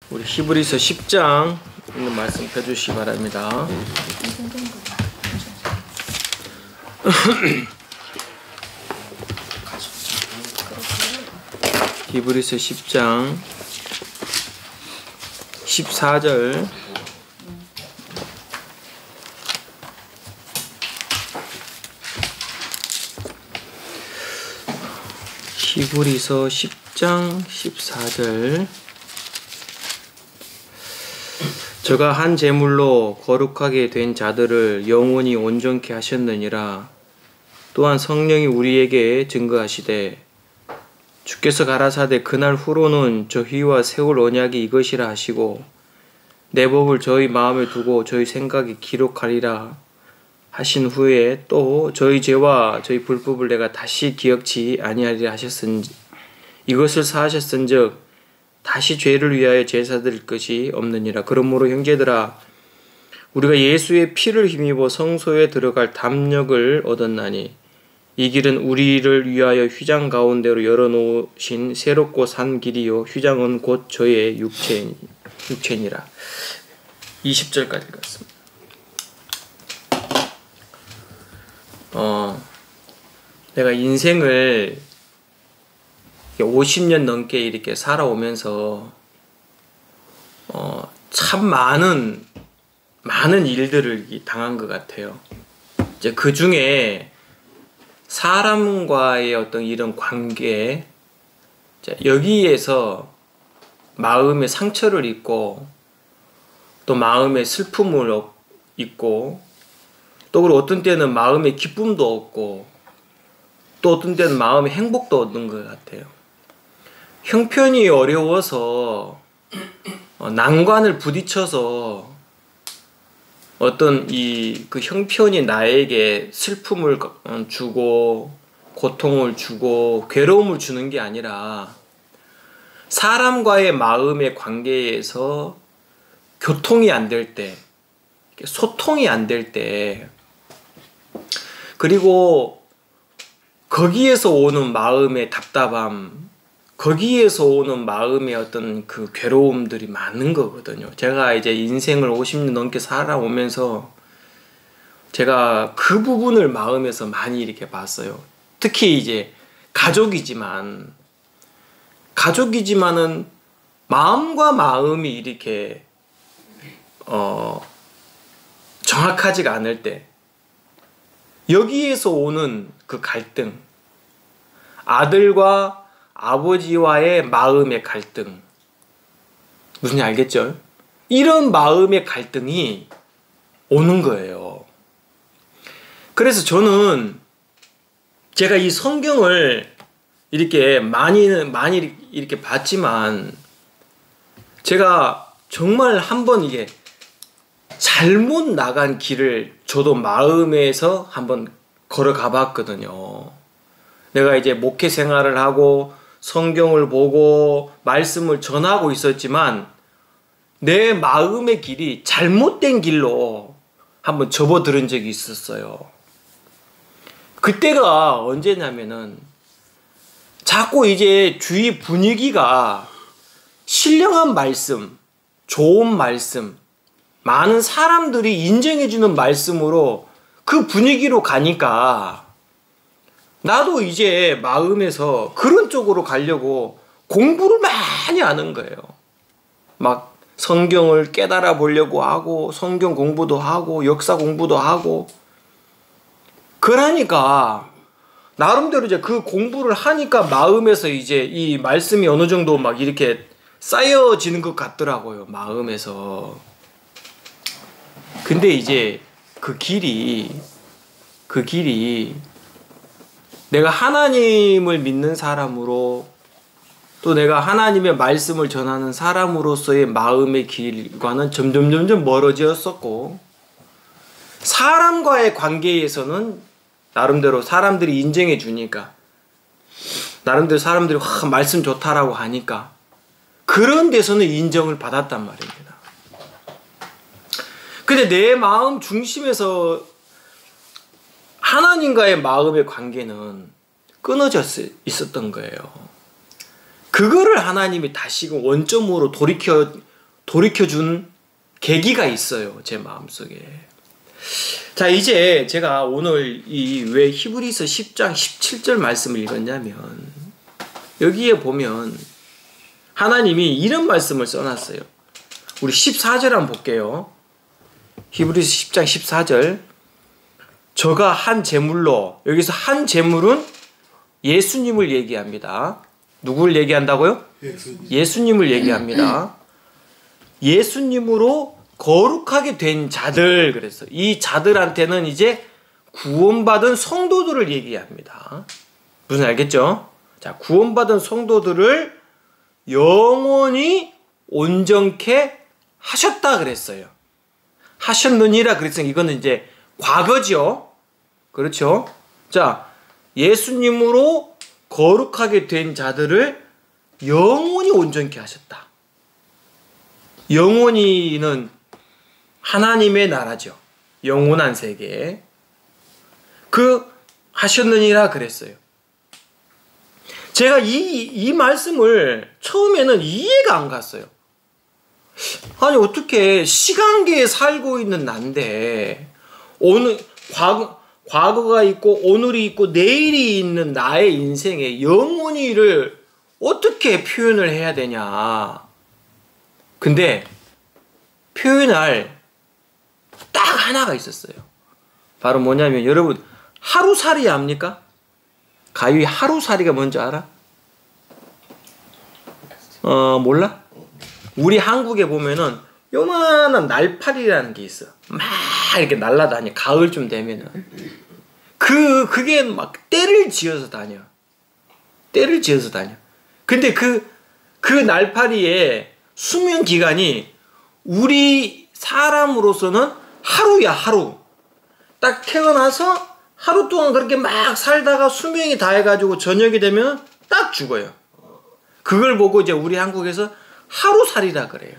우리 히브리서 10장 있는 말씀 펴주시기 바랍니다. 히브리서 10장 14절 히브리서 10장 14절 저가 한 제물로 거룩하게 된 자들을 영원히 온전케 하셨느니라. 또한 성령이 우리에게 증거하시되 주께서 가라사대 그날 후로는 저희와 세울 언약이 이것이라 하시고 내 법을 저희 마음에 두고 저희 생각에 기록하리라 하신 후에 또 저희 죄와 저희 불법을 내가 다시 기억치 아니하리라 하셨은지 이것을 사하셨은즉 다시 죄를 위하여 제사 드릴 것이 없느니라. 그러므로 형제들아 우리가 예수의 피를 힘입어 성소에 들어갈 담력을 얻었나니 이 길은 우리를 위하여 휘장 가운데로 열어놓으신 새롭고 산 길이요 휘장은 곧 저의 육체니라. 20절까지 읽었습니다. 내가 인생을 50년 넘게 이렇게 살아오면서 참 많은 일들을 당한 것 같아요. 이제 그 중에 사람과의 어떤 이런 관계, 여기에서 마음의 상처를 입고 또 마음의 슬픔을 입고 또 그리고 어떤 때는 마음의 기쁨도 얻고 또 어떤 때는 마음의 행복도 얻는 것 같아요. 형편이 어려워서 난관을 부딪혀서 어떤 그 형편이 나에게 슬픔을 주고 고통을 주고 괴로움을 주는 게 아니라 사람과의 마음의 관계에서 교통이 안 될 때, 소통이 안 될 때, 그리고 거기에서 오는 마음의 답답함, 거기에서 오는 마음의 어떤 그 괴로움들이 많은 거거든요. 제가 이제 인생을 50년 넘게 살아오면서 제가 그 부분을 마음에서 많이 이렇게 봤어요. 특히 이제 가족이지만은 마음과 마음이 이렇게 정확하지가 않을 때 여기에서 오는 그 갈등, 아들과 아버지와의 마음의 갈등, 무슨 알겠죠? 이런 마음의 갈등이 오는 거예요. 그래서 저는 제가 이 성경을 이렇게 많이 이렇게 봤지만 제가 정말 한번 이게 잘못 나간 길을 저도 마음에서 한번 걸어가 봤거든요. 내가 이제 목회 생활을 하고 성경을 보고 말씀을 전하고 있었지만 내 마음의 길이 잘못된 길로 한번 접어들은 적이 있었어요. 그때가 언제냐면은 자꾸 이제 주위 분위기가 신령한 말씀, 좋은 말씀, 많은 사람들이 인정해주는 말씀으로 그 분위기로 가니까 나도 이제 마음에서 그런 쪽으로 가려고 공부를 많이 하는 거예요. 막 성경을 깨달아 보려고 하고 성경 공부도 하고 역사 공부도 하고 그러니까 나름대로 이제 그 공부를 하니까 마음에서 이제 이 말씀이 어느 정도 막 이렇게 쌓여지는 것 같더라고요. 마음에서. 근데 이제 그 길이 내가 하나님을 믿는 사람으로 또 내가 하나님의 말씀을 전하는 사람으로서의 마음의 길과는 점점 멀어졌었고 사람과의 관계에서는 나름대로 사람들이 인정해 주니까 나름대로 사람들이 말씀 좋다라고 하니까 그런 데서는 인정을 받았단 말입니다. 근데 내 마음 중심에서 하나님과의 마음의 관계는 끊어져 있었던 거예요. 그거를 하나님이 다시금 원점으로 돌이켜 돌이켜준 계기가 있어요. 제 마음속에. 자, 이제 제가 오늘 이 왜 히브리서 10장 17절 말씀을 읽었냐면 여기에 보면 하나님이 이런 말씀을 써놨어요. 우리 14절 한번 볼게요. 히브리서 10장 14절. 저가 한 제물로, 여기서 한 제물은 예수님을 얘기합니다. 누구를 얘기한다고요? 예수님을 얘기합니다. 예수님으로 거룩하게 된 자들, 그래서 이 자들한테는 이제 구원받은 성도들을 얘기합니다. 무슨 알겠죠? 자, 구원받은 성도들을 영원히 온전케 하셨다 그랬어요. 하셨느니라 그랬으니 이거는 이제 과거죠. 그렇죠? 자, 예수님으로 거룩하게 된 자들을 영원히 온전케 하셨다. 영원히는 하나님의 나라죠. 영원한 세계. 그 하셨느니라 그랬어요. 제가 이 말씀을 처음에는 이해가 안 갔어요. 아니, 어떻게 시간계에 살고 있는 난데 오늘 과거가 있고 오늘이 있고 내일이 있는 나의 인생에 영원히를 어떻게 표현을 해야 되냐. 근데 표현할 딱 하나가 있었어요. 바로 뭐냐면 여러분 하루살이 압니까? 가위 하루살이가 뭔지 알아? 몰라? 우리 한국에 보면은 요만한 날파리라는 게 있어. 막 이렇게 날아다녀. 가을쯤 되면은. 그게 막 떼를 지어서 다녀. 떼를 지어서 다녀. 근데 그 날파리의 수명 기간이 우리 사람으로서는 하루야, 하루. 딱 태어나서 하루 동안 그렇게 막 살다가 수명이 다해가지고 저녁이 되면 딱 죽어요. 그걸 보고 이제 우리 한국에서 하루살이라 그래요.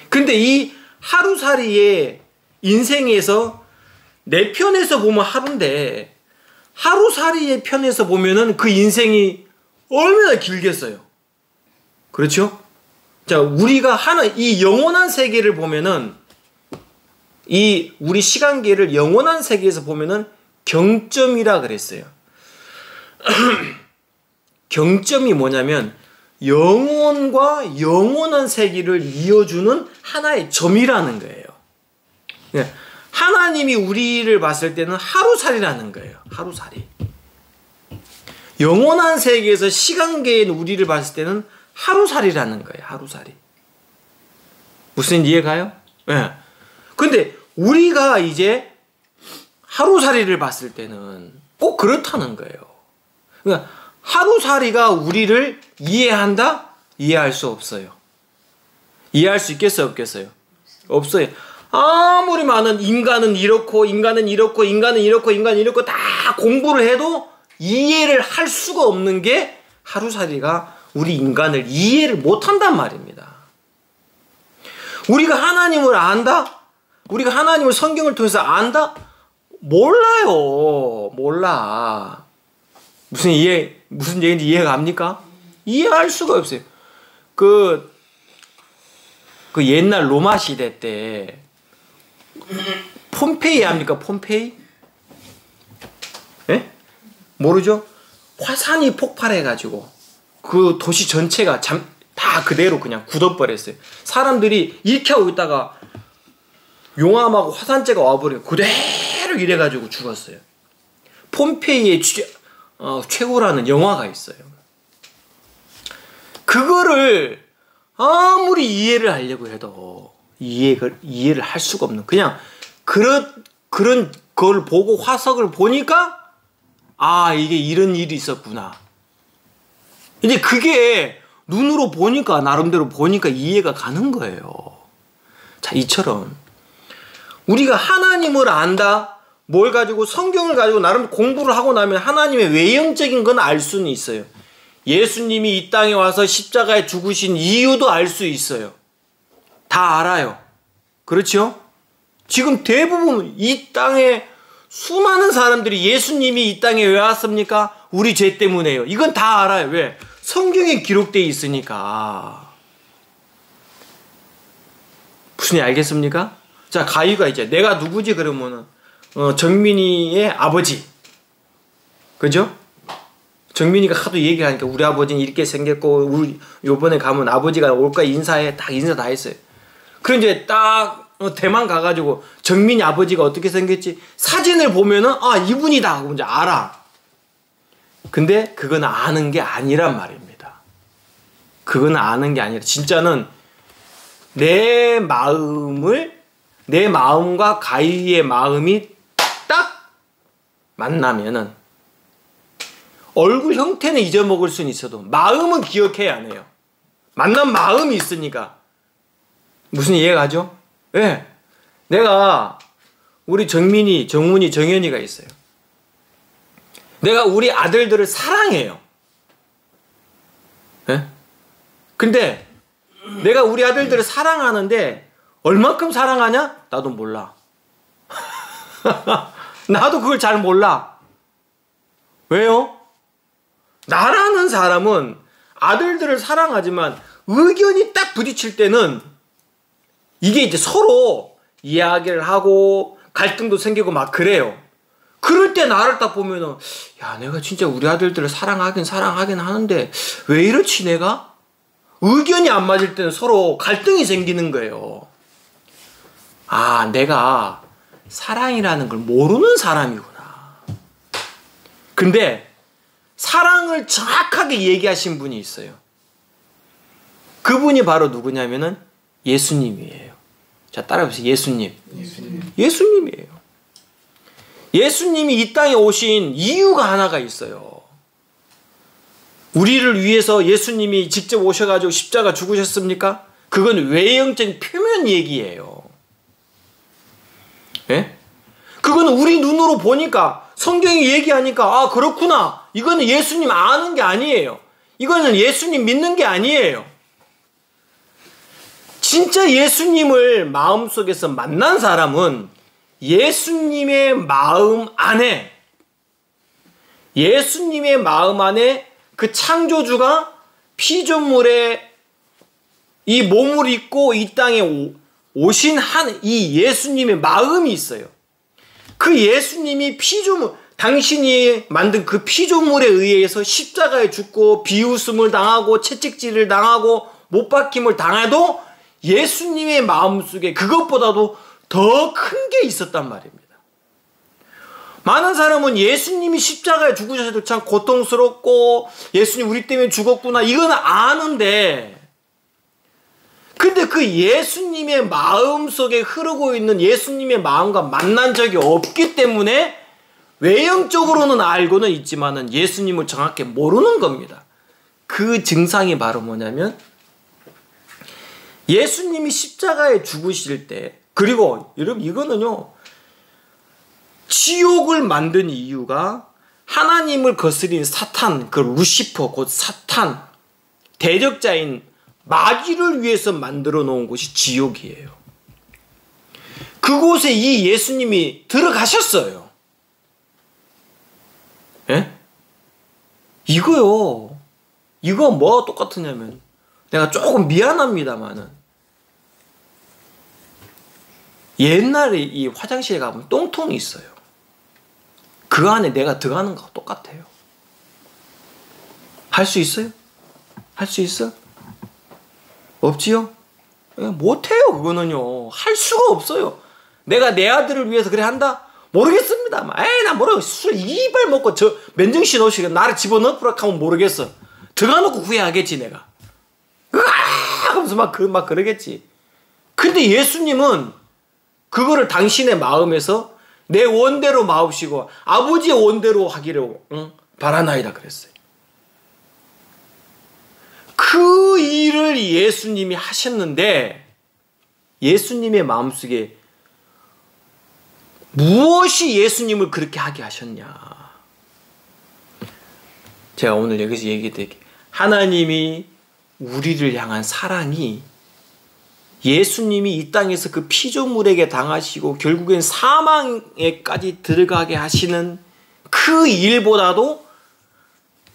근데 이 하루살이의 인생에서 내 편에서 보면 하루인데 하루살이의 편에서 보면은 그 인생이 얼마나 길겠어요. 그렇죠? 자, 우리가 이 영원한 세계를 보면은 이 우리 시간계를 영원한 세계에서 보면은 경점이라 그랬어요. 경점이 뭐냐면 영원과 영원한 세계를 이어주는 하나의 점이라는 거예요. 하나님이 우리를 봤을 때는 하루살이라는 거예요. 하루살이. 영원한 세계에서 시간계인 우리를 봤을 때는 하루살이라는 거예요. 하루살이. 무슨 이해가요? 네. 근데 우리가 이제 하루살이를 봤을 때는 꼭 그렇다는 거예요. 그러니까 하루살이가 우리를 이해한다? 이해할 수 없어요. 이해할 수 있겠어요? 없겠어요? 없어요. 아무리 많은 인간은 이렇고 인간은 이렇고 인간은 이렇고 인간은 이렇고 다 공부를 해도 이해를 할 수가 없는 게 하루살이가 우리 인간을 이해를 못한단 말입니다. 우리가 하나님을 안다? 우리가 하나님을 성경을 통해서 안다? 몰라요. 몰라. 무슨 얘기인지 이해가 갑니까? 이해할 수가 없어요. 그 옛날 로마 시대 때 폼페이 압니까? 폼페이? 예? 모르죠? 화산이 폭발해가지고 그 도시 전체가 다 그대로 그냥 굳어버렸어요. 사람들이 이렇게 하고 있다가 용암하고 화산재가 와버리고 그대로 이래가지고 죽었어요. 폼페이의 최고라는 영화가 있어요. 그거를 아무리 이해를 하려고 해도 이해를 할 수가 없는, 그냥 그런 걸 보고 화석을 보니까 아, 이게 이런 일이 있었구나. 이제 그게 눈으로 보니까, 나름대로 보니까 이해가 가는 거예요. 자, 이처럼 우리가 하나님을 안다, 뭘 가지고 성경을 가지고 나름 공부를 하고 나면 하나님의 외형적인 건 알 수는 있어요. 예수님이 이 땅에 와서 십자가에 죽으신 이유도 알 수 있어요. 다 알아요. 그렇죠? 지금 대부분 이 땅에 수많은 사람들이 예수님이 이 땅에 왜 왔습니까? 우리 죄 때문에요. 이건 다 알아요. 왜? 성경에 기록되어 있으니까. 무슨 얘기 알겠습니까? 자, 가위가 이제 내가 누구지 그러면은 정민이의 아버지. 그죠? 정민이가 하도 얘기하니까 우리 아버지는 이렇게 생겼고 우리 요번에 가면 아버지가 올까 인사해. 딱 인사 다 했어요. 그럼 이제 딱 대만 가가지고 정민이 아버지가 어떻게 생겼지? 사진을 보면은 아 이분이다 하고 이제 알아. 근데 그건 아는 게 아니란 말입니다. 그건 아는 게 아니라 진짜는 내 마음과 가위의 마음이 딱 만나면은 얼굴 형태는 잊어먹을 수는 있어도 마음은 기억해야 하네요. 만난 마음이 있으니까. 무슨 이해가 가죠? 예. 네. 내가 우리 정민이, 정훈이, 정현이가 있어요. 내가 우리 아들들을 사랑해요. 예? 네? 근데 내가 우리 아들들을 사랑하는데 얼만큼 사랑하냐? 나도 몰라. 나도 그걸 잘 몰라. 왜요? 나라는 사람은 아들들을 사랑하지만 의견이 딱 부딪힐 때는 이게 이제 서로 이야기를 하고 갈등도 생기고 막 그래요. 그럴 때 나를 딱 보면은 야 내가 진짜 우리 아들들을 사랑하긴 하는데 왜 이렇지 내가? 의견이 안 맞을 때는 서로 갈등이 생기는 거예요. 아 내가 사랑이라는 걸 모르는 사람이구나. 근데 사랑을 정확하게 얘기하신 분이 있어요. 그분이 바로 누구냐면은 예수님이에요. 자, 따라해보세요. 예수님. 예수님이에요. 예수님이 이 땅에 오신 이유가 하나가 있어요. 우리를 위해서 예수님이 직접 오셔가지고 십자가 죽으셨습니까? 그건 외형적인 표면 얘기예요. 예? 그건 우리 눈으로 보니까 성경이 얘기하니까 아 그렇구나. 이거는 예수님 아는 게 아니에요. 이거는 예수님 믿는 게 아니에요. 진짜 예수님을 마음속에서 만난 사람은 예수님의 마음 안에 그 창조주가 피조물에 이 몸을 입고 이 땅에 오신 이 예수님의 마음이 있어요. 그 예수님이 당신이 만든 그 피조물에 의해서 십자가에 죽고 비웃음을 당하고 채찍질을 당하고 못 박힘을 당해도 예수님의 마음속에 그것보다도 더 큰 게 있었단 말입니다. 많은 사람은 예수님이 십자가에 죽으셔도 참 고통스럽고 예수님 우리 때문에 죽었구나 이건 아는데 근데 그 예수님의 마음속에 흐르고 있는 예수님의 마음과 만난 적이 없기 때문에 외형적으로는 알고는 있지만은 예수님을 정확히 모르는 겁니다. 그 증상이 바로 뭐냐면 예수님이 십자가에 죽으실 때 그리고 여러분 이거는요 지옥을 만든 이유가 하나님을 거스린 사탄 그 루시퍼 곧 사탄 대적자인 마귀를 위해서 만들어 놓은 곳이 지옥이에요. 그곳에 이 예수님이 들어가셨어요. 예? 이거 뭐가 똑같으냐면 내가 조금 미안합니다만은 옛날에 이 화장실에 가면 똥통이 있어요. 그 안에 내가 들어가는 거하고 똑같아요. 할 수 있어요? 할 수 있어? 없지요? 못해요. 그거는요. 할 수가 없어요. 내가 내 아들을 위해서 그래 한다? 모르겠습니다. 에이 나 모르겠어. 술 이발 먹고 저 맨정신 없이 나를 집어넣으라 하면 모르겠어. 들어가놓고 후회하겠지 내가. 하면서 막 그러겠지. 근데 예수님은 그거를 당신의 마음에서 내 원대로 마옵시고 아버지의 원대로 하기를 바라나이다 그랬어요. 그 일을 예수님이 하셨는데 예수님의 마음속에 무엇이 예수님을 그렇게 하게 하셨냐. 제가 오늘 여기서 얘기드릴게요. 하나님이 우리를 향한 사랑이 예수님이 이 땅에서 그 피조물에게 당하시고 결국엔 사망에까지 들어가게 하시는 그 일보다도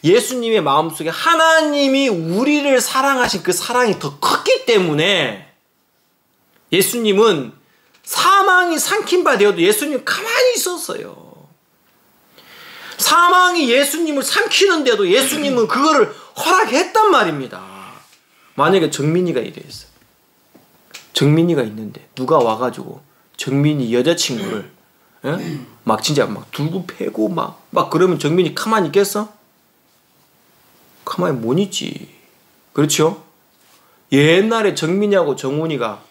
예수님의 마음속에 하나님이 우리를 사랑하신 그 사랑이 더 컸기 때문에 예수님은 사망이 삼킨 바 되어도 예수님은 가만히 있었어요. 사망이 예수님을 삼키는데도 예수님은 그거를 허락했단 말입니다. 만약에 정민이가 이랬어요. 정민이가 있는데 누가 와가지고 정민이 여자친구를 막 진짜 막 들고 패고 막 그러면 정민이 가만히 있겠어? 가만히 못 있지. 그렇죠? 옛날에 정민이하고 정훈이가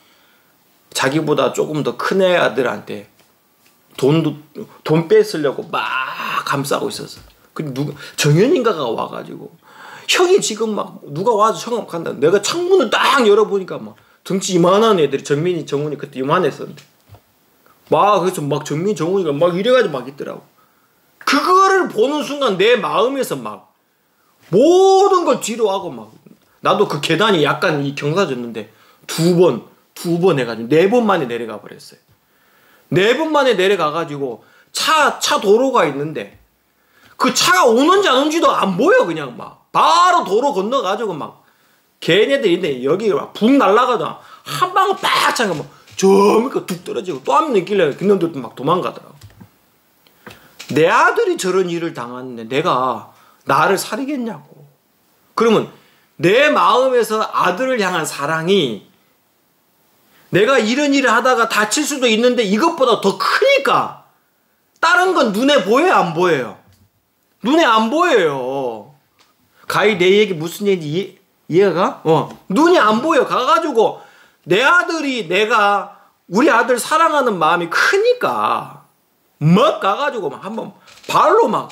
자기보다 조금 더 큰 애들한테 돈 뺏으려고 막 감싸고 있었어. 근데 정현인가가 와가지고 형이 지금 막 누가 와서 형 간다. 내가 창문을 딱 열어보니까 막 덩치 이만한 애들이 정민이 정훈이 그때 이만했었는데 막 그래서 막 정민 정훈이가 막 이래가지고 막 있더라고. 그거를 보는 순간 내 마음에서 막 모든 걸 뒤로 하고 막 나도 그 계단이 약간 이 경사졌는데 두 번 해가지고 4번 만에 내려가 버렸어요. 4번 만에 내려가가지고 차 도로가 있는데 그 차가 오는지 안 오는지도 안 보여. 그냥 막 바로 도로 건너가지고 막 걔네들이 있는데 여기 막 붕 날라가도 한 방울 딱 차가 뭐 저 밑에 뚝 떨어지고 또 한 번 있길래 그놈들도 막 도망가더라고. 내 아들이 저런 일을 당하는데 내가 나를 살리겠냐고. 그러면 내 마음에서 아들을 향한 사랑이 내가 이런 일을 하다가 다칠 수도 있는데 이것보다 더 크니까 다른 건 눈에 보여요, 안 보여요? 눈에 안 보여요. 가히 내 얘기 무슨 얘기인지 이해가? 눈이 안 보여. 가가지고 내 아들이 내가 우리 아들 사랑하는 마음이 크니까 막 가가지고 막 한번 발로 막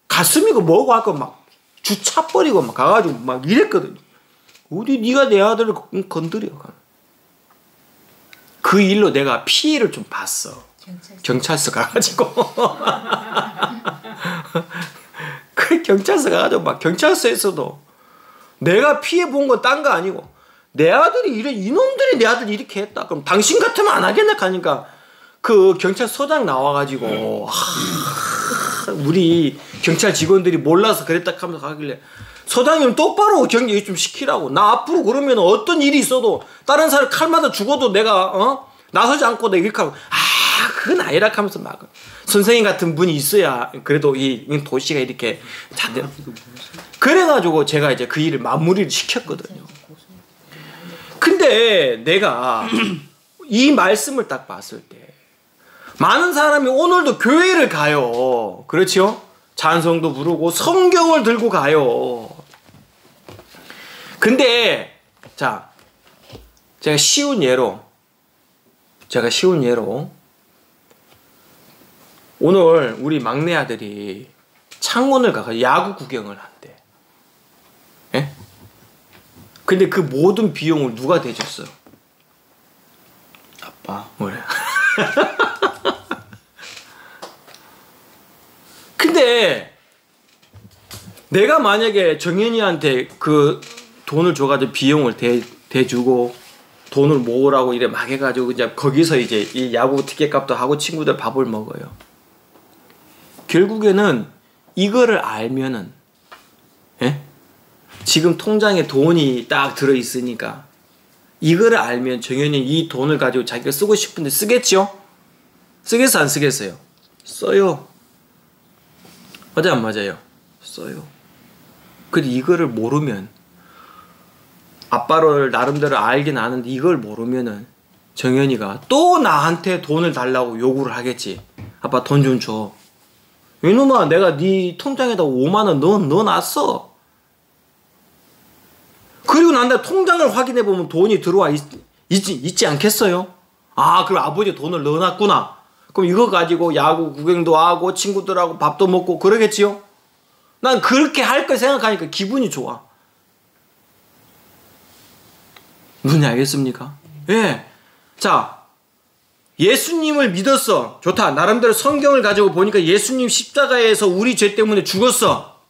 가슴이고 뭐고 할 거 막 주차버리고 막 가가지고 막 이랬거든요. 어디 네가 내 아들을 건드려. 그 일로 내가 피해를 좀 봤어. 경찰서 가가지고. 그 경찰서 가가지고 막 경찰서에서도 내가 피해 본 건 딴 거 아니고 내 아들이 이놈들이 내 아들 이렇게 했다. 그럼 당신 같으면 안 하겠네 하니까 그 경찰서장 나와가지고 우리 경찰 직원들이 몰라서 그랬다 하면서 가길래 서장님 똑바로 경기 좀 시키라고. 나 앞으로 그러면 어떤 일이 있어도 다른 사람 칼마다 죽어도 내가 나서지 않고 내가 이렇게 하고 그건 아니라 하면서 막 선생님 같은 분이 있어야 그래도 이 도시가 이렇게 잘 그래가지고 제가 이제 그 일을 마무리를 시켰거든요. 근데 내가 이 말씀을 딱 봤을 때 많은 사람이 오늘도 교회를 가요. 그렇죠? 찬송도 부르고 성경을 들고 가요. 근데 자 제가 쉬운 예로 오늘 우리 막내 아들이 창원을 가서 야구 구경을 한대. 예? 근데 그 모든 비용을 누가 대줬어? 아빠. 뭐래? 근데 내가 만약에 정현이한테 그 돈을 줘가지고 비용을 대주고 돈을 모으라고 이래 막 해가지고 이제 거기서 이제 이 야구 티켓 값도 하고 친구들 밥을 먹어요. 결국에는 이거를 알면은 예? 지금 통장에 돈이 딱 들어있으니까 이거를 알면 정현이 이 돈을 가지고 자기가 쓰고 싶은데 쓰겠죠? 쓰겠어 안 쓰겠어요? 써요. 맞아 안 맞아요? 써요. 근데 이거를 모르면 아빠를 나름대로 알긴 아는데 이걸 모르면은 정현이가 또 나한테 돈을 달라고 요구를 하겠지. 아빠 돈 좀 줘. 이놈아 내가 네 통장에다 5만 원 넣어놨어. 그리고 난 내 통장을 확인해보면 돈이 들어와 있지 않겠어요? 아 그럼 아버지 돈을 넣어놨구나. 그럼 이거 가지고 야구 구경도 하고 친구들하고 밥도 먹고 그러겠지요? 난 그렇게 할 걸 생각하니까 기분이 좋아. 무슨 알겠습니까? 예. 자 예수님을 믿었어. 좋다. 나름대로 성경을 가지고 보니까 예수님 십자가에서 우리 죄 때문에 죽었어.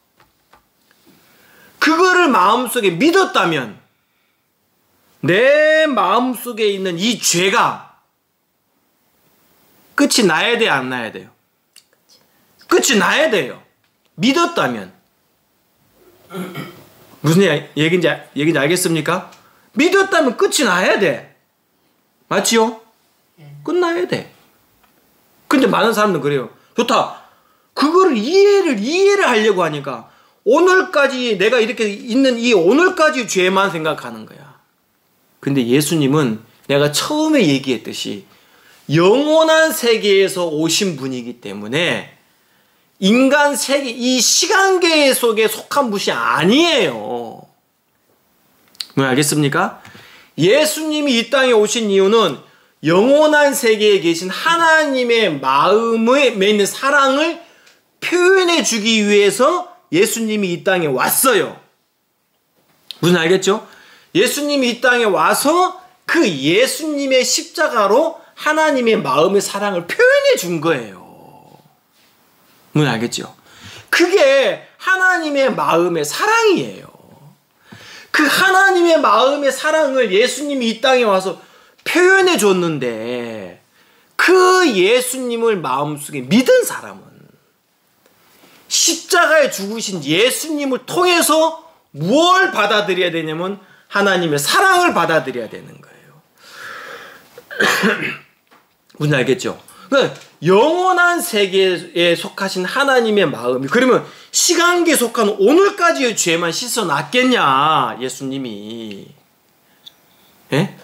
그거를 마음속에 믿었다면 내 마음속에 있는 이 죄가 끝이 나야 돼요? 안 나야 돼요? 끝이 나야 돼요. 믿었다면. 무슨 얘기인지 알겠습니까? 믿었다면 끝이 나야 돼. 맞지요? 끝나야 돼. 근데 많은 사람들은 그래요. 좋다. 그거를 이해를 하려고 하니까 오늘까지 내가 이렇게 있는 이 오늘까지 죄만 생각하는 거야. 근데 예수님은 내가 처음에 얘기했듯이 영원한 세계에서 오신 분이기 때문에 인간 세계, 이 시간계 속에 속한 분이 아니에요. 뭐 알겠습니까? 예수님이 이 땅에 오신 이유는 영원한 세계에 계신 하나님의 마음에 있는 사랑을 표현해 주기 위해서 예수님이 이 땅에 왔어요. 무슨 알겠죠? 예수님이 이 땅에 와서 그 예수님의 십자가로 하나님의 마음의 사랑을 표현해 준 거예요. 무슨 알겠죠? 그게 하나님의 마음의 사랑이에요. 그 하나님의 마음의 사랑을 예수님이 이 땅에 와서 표현해 줬는데 그 예수님을 마음속에 믿은 사람은 십자가에 죽으신 예수님을 통해서 무엇을 받아들여야 되냐면 하나님의 사랑을 받아들여야 되는 거예요. 무슨 알겠죠? 그러니까 영원한 세계에 속하신 하나님의 마음이 그러면 시간계에 속한 오늘까지의 죄만 씻어놨겠냐 예수님이. 예?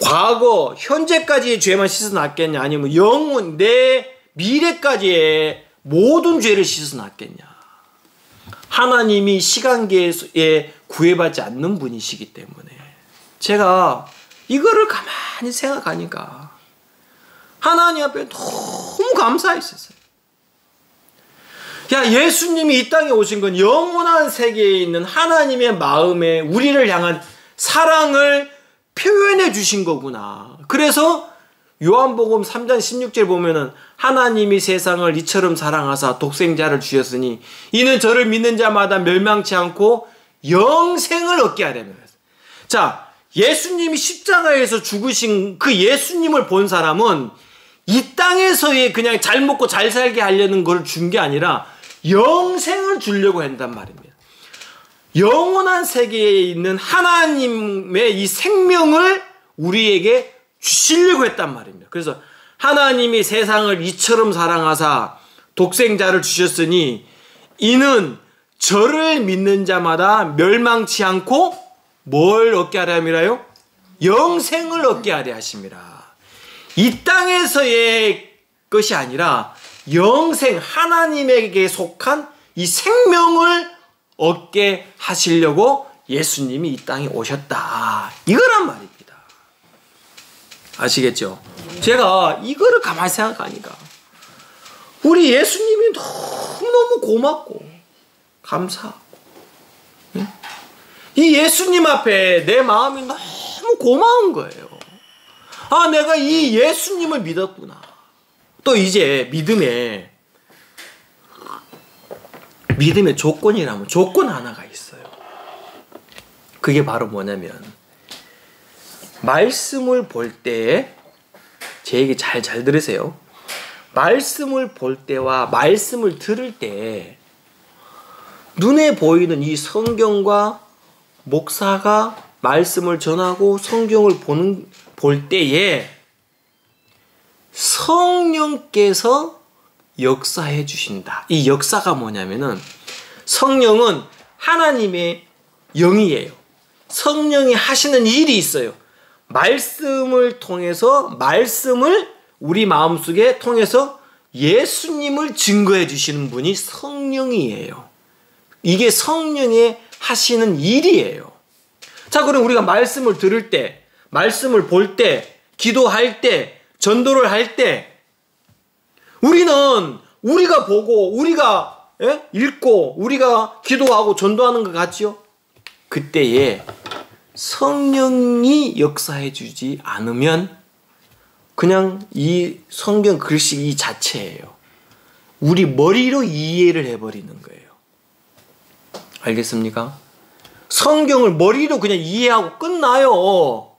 과거 현재까지의 죄만 씻어놨겠냐 아니면 영원 내 미래까지의 모든 죄를 씻어놨겠냐. 하나님이 시간계에 구애받지 않는 분이시기 때문에 제가 이거를 가만히 생각하니까 하나님 앞에 너무 감사했었어요. 야, 예수님이 이 땅에 오신 건 영원한 세계에 있는 하나님의 마음에 우리를 향한 사랑을 표현해 주신 거구나. 그래서 요한복음 3장 16절 보면은 하나님이 세상을 이처럼 사랑하사 독생자를 주셨으니 이는 저를 믿는 자마다 멸망치 않고 영생을 얻게 하려며. 자, 예수님이 십자가에서 죽으신 그 예수님을 본 사람은 이 땅에서의 그냥 잘 먹고 잘 살게 하려는 걸 준 게 아니라 영생을 주려고 한단 말입니다. 영원한 세계에 있는 하나님의 이 생명을 우리에게 주시려고 했단 말입니다. 그래서 하나님이 세상을 이처럼 사랑하사 독생자를 주셨으니 이는 저를 믿는 자마다 멸망치 않고 뭘 얻게 하려 함이라요? 영생을 얻게 하려 하심이라. 이 땅에서의 것이 아니라 영생, 하나님에게 속한 이 생명을 얻게 하시려고 예수님이 이 땅에 오셨다. 이거란 말입니다. 아시겠죠? 제가 이거를 가만히 생각하니까 우리 예수님이 너무너무 고맙고 감사하고 이 예수님 앞에 내 마음이 너무 고마운 거예요. 아, 내가 이 예수님을 믿었구나. 또 이제 믿음의 조건이라면 조건 하나가 있어요. 그게 바로 뭐냐면 말씀을 볼 때에 제 얘기 잘 들으세요. 말씀을 볼 때와 말씀을 들을 때 눈에 보이는 이 성경과 목사가 말씀을 전하고 성경을 볼 때에 성령께서 역사해 주신다. 이 역사가 뭐냐면은 성령은 하나님의 영이에요. 성령이 하시는 일이 있어요. 말씀을 통해서 말씀을 우리 마음속에 통해서 예수님을 증거해 주시는 분이 성령이에요. 이게 성령의 하시는 일이에요. 자, 그럼 우리가 말씀을 들을 때, 말씀을 볼 때, 기도할 때, 전도를 할 때 우리는 우리가 보고 우리가 읽고 우리가 기도하고 전도하는 것 같지요? 그때에 성령이 역사해 주지 않으면 그냥 이 성경 글씨 이 자체예요. 우리 머리로 이해를 해버리는 거예요. 알겠습니까? 성경을 머리로 그냥 이해하고 끝나요.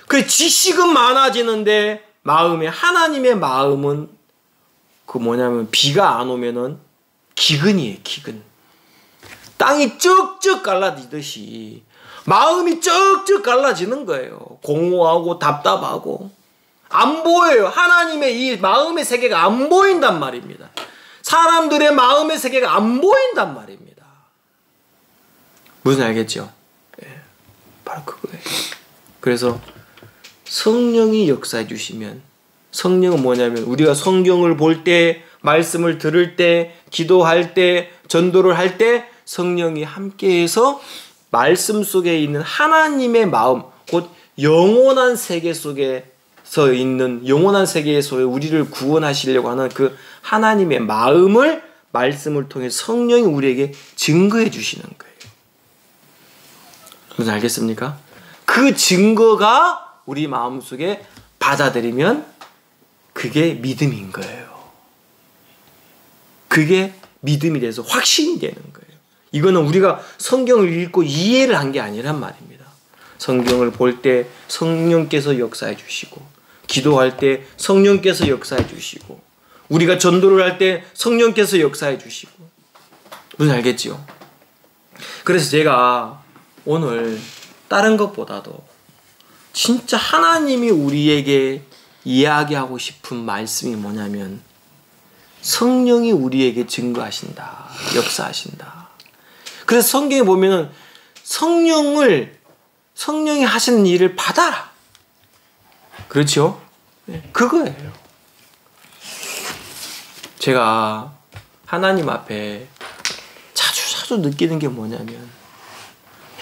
그 지식은 많아지는데 마음에 하나님의 마음은 그 뭐냐면 비가 안 오면은 기근이에요. 기근. 땅이 쩍쩍 갈라지듯이 마음이 쩍쩍 갈라지는 거예요. 공허하고 답답하고 안 보여요. 하나님의 이 마음의 세계가 안 보인단 말입니다. 사람들의 마음의 세계가 안 보인단 말입니다. 무슨 알겠죠? 예, 바로 그거예요. 그래서 성령이 역사해 주시면, 성령은 뭐냐면 우리가 성경을 볼 때, 말씀을 들을 때, 기도할 때, 전도를 할 때 성령이 함께해서 말씀 속에 있는 하나님의 마음, 곧 영원한 세계 속에서 있는, 영원한 세계에서 우리를 구원하시려고 하는 그 하나님의 마음을 말씀을 통해 성령이 우리에게 증거해 주시는 거예요. 무슨 알겠습니까? 그 증거가 우리 마음속에 받아들이면 그게 믿음인 거예요. 그게 믿음이 돼서 확신이 되는 거예요. 이거는 우리가 성경을 읽고 이해를 한 게 아니란 말입니다. 성경을 볼 때 성령께서 역사해 주시고, 기도할 때 성령께서 역사해 주시고, 우리가 전도를 할 때 성령께서 역사해 주시고. 무슨 알겠지요? 그래서 제가 오늘 다른 것보다도 진짜 하나님이 우리에게 이야기하고 싶은 말씀이 뭐냐면, 성령이 우리에게 증거하신다, 역사하신다. 그래서 성경에 보면은 성령이 하시는 일을 받아라. 그렇죠? 네, 그거예요. 제가 하나님 앞에 자주 느끼는 게 뭐냐면,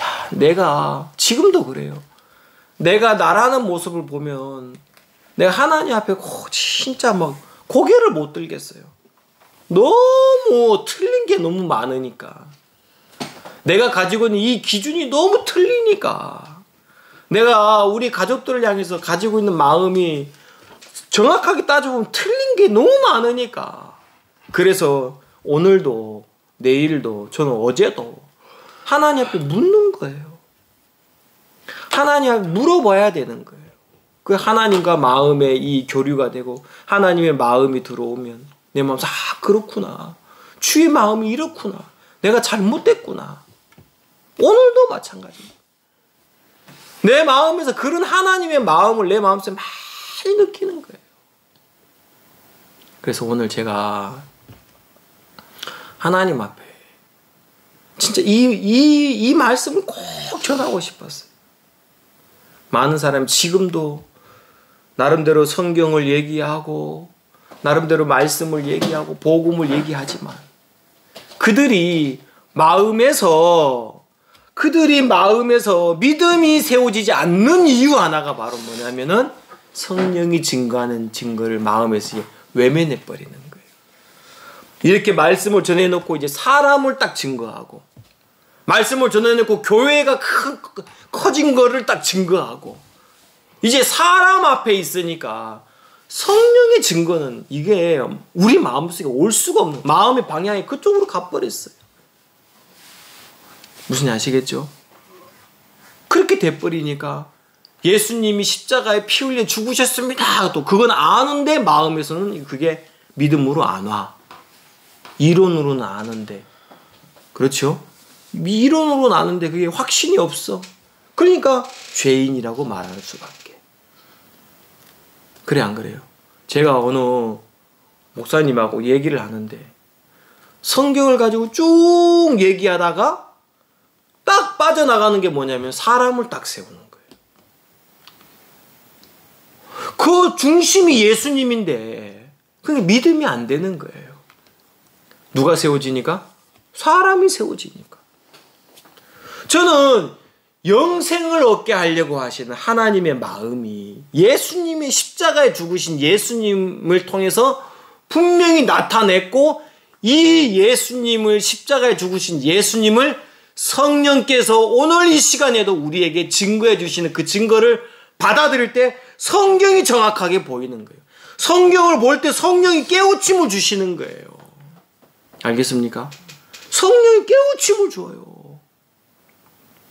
야, 내가 지금도 그래요. 내가 나라는 모습을 보면 내가 하나님 앞에 진짜 막 고개를 못 들겠어요. 너무 틀린 게 너무 많으니까. 내가 가지고 있는 이 기준이 너무 틀리니까. 내가 우리 가족들을 향해서 가지고 있는 마음이 정확하게 따져보면 틀린 게 너무 많으니까. 그래서 오늘도 내일도 저는 어제도 하나님 앞에 묻는 거예요. 하나님 앞에 물어봐야 되는 거예요. 그 하나님과 마음의 이 교류가 되고 하나님의 마음이 들어오면 내 마음에서 그렇구나. 주의 마음이 이렇구나. 내가 잘못됐구나. 오늘도 마찬가지입니다. 내 마음에서 그런 하나님의 마음을 내 마음속에 많이 느끼는 거예요. 그래서 오늘 제가 하나님 앞에 진짜 이 말씀을 꼭 전하고 싶었어요. 많은 사람이 지금도 나름대로 성경을 얘기하고 나름대로 말씀을 얘기하고 복음을 얘기하지만 그들이 마음에서 믿음이 세워지지 않는 이유 하나가 바로 뭐냐면은 성령이 증거하는 증거를 마음에서 외면해 버리는 거예요. 이렇게 말씀을 전해놓고 이제 사람을 딱 증거하고, 말씀을 전해놓고 교회가 커진 거를 딱 증거하고, 이제 사람 앞에 있으니까 성령의 증거는 이게 우리 마음속에 올 수가 없는, 마음의 방향이 그쪽으로 가버렸어요. 무슨 아시겠죠? 그렇게 돼버리니까 예수님이 십자가에 피 흘려 죽으셨습니다. 또 그건 아는데 마음에서는 그게 믿음으로 안 와. 이론으로는 아는데. 그렇죠? 이론으로는 아는데 그게 확신이 없어. 그러니까 죄인이라고 말할 수밖에. 그래 안 그래요? 제가 어느 목사님하고 얘기를 하는데 성경을 가지고 쭉 얘기하다가 딱 빠져나가는 게 뭐냐면 사람을 딱 세우는 거예요. 그 중심이 예수님인데 그게 믿음이 안 되는 거예요. 누가 세워지니까? 사람이 세워지니까. 저는 영생을 얻게 하려고 하시는 하나님의 마음이 예수님의 십자가에 죽으신 예수님을 통해서 분명히 나타냈고, 이 예수님을, 십자가에 죽으신 예수님을 성령께서 오늘 이 시간에도 우리에게 증거해 주시는 그 증거를 받아들일 때 성경이 정확하게 보이는 거예요. 성경을 볼 때 성령이 깨우침을 주시는 거예요. 알겠습니까? 성령이 깨우침을 줘요.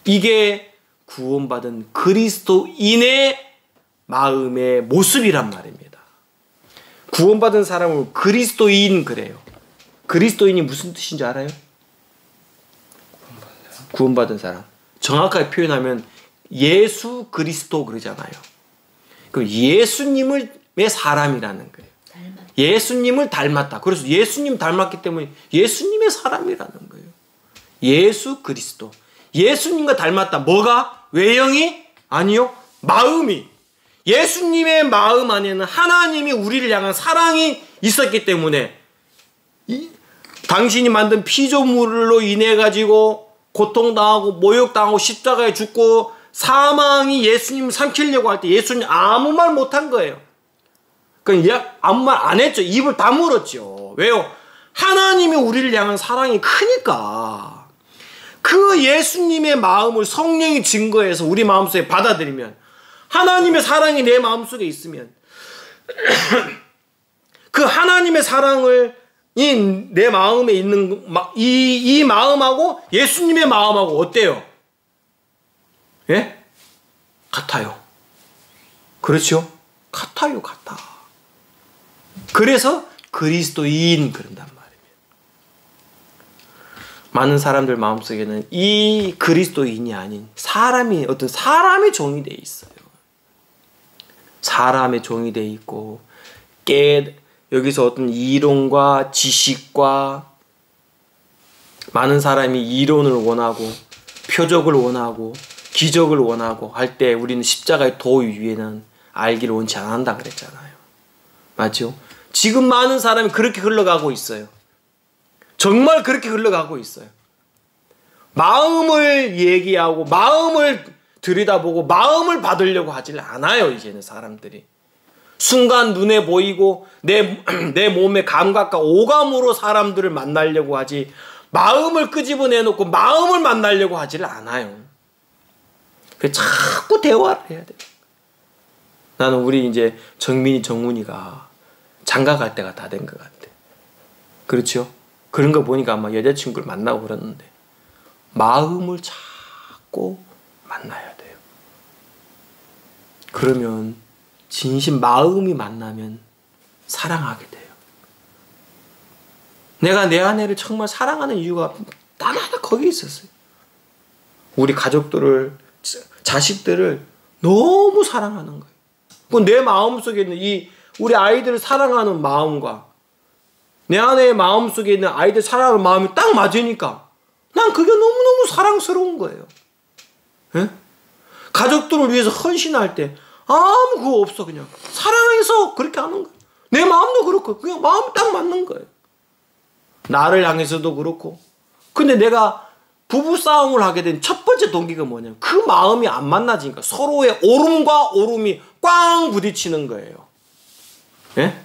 이게 구원받은 그리스도인의 마음의 모습이란 말입니다. 구원받은 사람을 그리스도인 그래요. 그리스도인이 무슨 뜻인지 알아요? 구원받은 사람. 정확하게 표현하면 예수 그리스도 그러잖아요. 그 예수님의 사람이라는 거예요. 예수님을 닮았다. 그래서 예수님 닮았기 때문에 예수님의 사람이라는 거예요. 예수 그리스도. 예수님과 닮았다. 뭐가? 외형이? 아니요. 마음이. 예수님의 마음 안에는 하나님이 우리를 향한 사랑이 있었기 때문에 당신이 만든 피조물로 인해 가지고 고통당하고 모욕당하고 십자가에 죽고 사망이 예수님을 삼키려고 할 때 예수님 아무 말 못한 거예요. 그러니까 아무 말 안 했죠. 입을 다물었죠. 왜요? 하나님이 우리를 향한 사랑이 크니까. 그 예수님의 마음을 성령이 증거해서 우리 마음속에 받아들이면, 하나님의 사랑이 내 마음속에 있으면 그 하나님의 사랑을 내 마음에 있는 이 마음하고 예수님의 마음하고 어때요? 예? 같아요. 그렇죠? 같아요, 같아. 그래서 그리스도인 그런단 말이에요. 많은 사람들 마음속에는 이 그리스도인이 아닌 사람이, 어떤 사람의 종이 돼 있어요. 사람의 종이 돼 있고, 여기서 어떤 이론과 지식과, 많은 사람이 이론을 원하고 표적을 원하고 기적을 원하고 할 때 우리는 십자가의 도 위에는 알기를 원치 않는다 그랬잖아요. 맞죠? 지금 많은 사람이 그렇게 흘러가고 있어요. 정말 그렇게 흘러가고 있어요. 마음을 얘기하고 마음을 들여다보고 마음을 받으려고 하질 않아요. 이제는 사람들이. 순간 눈에 보이고 내 몸의 감각과 오감으로 사람들을 만나려고 하지, 마음을 끄집어내놓고 마음을 만나려고 하지를 않아요. 그래서 자꾸 대화를 해야 돼요. 나는 우리 이제 정민이, 정훈이가 장가 갈 때가 다 된 것 같아. 그렇죠? 그런 거 보니까 아마 여자친구를 만나고 그러는데, 마음을 자꾸 만나야 돼요. 그러면 진심 마음이 만나면 사랑하게 돼요. 내가 내 아내를 정말 사랑하는 이유가 단 하나 거기 있었어요. 우리 가족들을, 자식들을 너무 사랑하는 거예요. 내 마음속에 있는 우리 아이들을 사랑하는 마음과 내 아내의 마음속에 있는 아이들 사랑하는 마음이 딱 맞으니까 난 그게 너무너무 사랑스러운 거예요. 예? 가족들을 위해서 헌신할 때 아무 그거 없어. 그냥 사랑해서 그렇게 하는 거예요. 내 마음도 그렇고 그냥 마음이 딱 맞는 거예요. 나를 향해서도 그렇고. 근데 내가 부부싸움을 하게 된 첫 번째 동기가 뭐냐면 그 마음이 안 만나지니까 서로의 오름과 오름이 꽝 부딪히는 거예요. 예?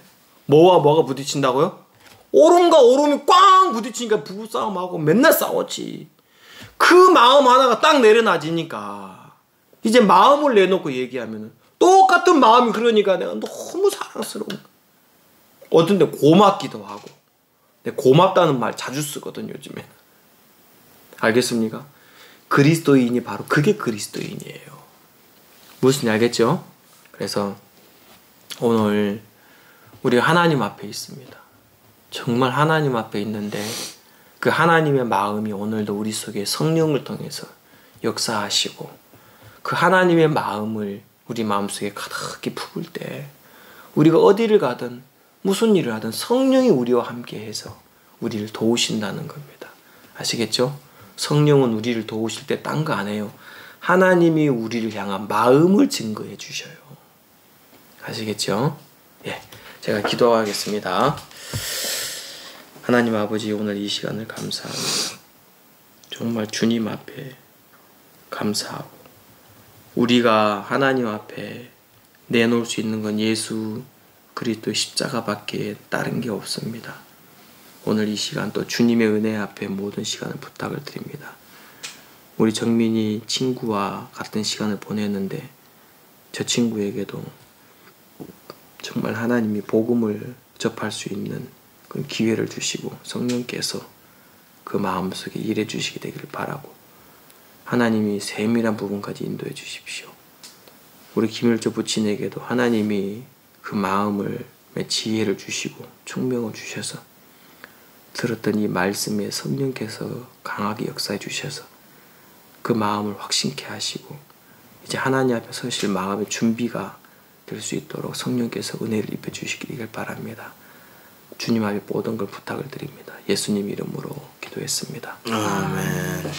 뭐와 뭐가 부딪힌다고요? 오름과 오름이 꽝 부딪히니까 부부싸움하고 맨날 싸웠지. 그 마음 하나가 딱 내려놔지니까 이제 마음을 내놓고 얘기하면 똑같은 마음이, 그러니까 내가 너무 사랑스러운 거야. 어떤 데 고맙기도 하고. 고맙다는 말 자주 쓰거든 요즘에. 알겠습니까? 그리스도인이 바로 그게 그리스도인이에요. 무슨 알겠죠? 그래서 오늘 우리 하나님 앞에 있습니다. 정말 하나님 앞에 있는데 그 하나님의 마음이 오늘도 우리 속에 성령을 통해서 역사하시고, 그 하나님의 마음을 우리 마음속에 가득히 품을 때 우리가 어디를 가든 무슨 일을 하든 성령이 우리와 함께해서 우리를 도우신다는 겁니다. 아시겠죠? 성령은 우리를 도우실 때 딴 거 안 해요. 하나님이 우리를 향한 마음을 증거해 주셔요. 아시겠죠? 예, 제가 기도하겠습니다. 하나님 아버지, 오늘 이 시간을 감사합니다. 정말 주님 앞에 감사하고, 우리가 하나님 앞에 내놓을 수 있는 건 예수 그리스도의 십자가밖에 다른 게 없습니다. 오늘 이 시간 또 주님의 은혜 앞에 모든 시간을 부탁을 드립니다. 우리 정민이 친구와 같은 시간을 보냈는데 저 친구에게도 정말 하나님이 복음을 접할 수 있는 그런 기회를 주시고 성령께서 그 마음속에 일해 주시게 되기를 바라고, 하나님이 세밀한 부분까지 인도해 주십시오. 우리 김일조 부친에게도 하나님이 그 마음을 지혜를 주시고 총명을 주셔서 들었던 이 말씀에 성령께서 강하게 역사해 주셔서 그 마음을 확신케 하시고 이제 하나님 앞에 서실 마음의 준비가 될 수 있도록 성령께서 은혜를 입혀주시기를 바랍니다. 주님 앞에 모든 걸 부탁을 드립니다. 예수님 이름으로 기도했습니다. 아멘.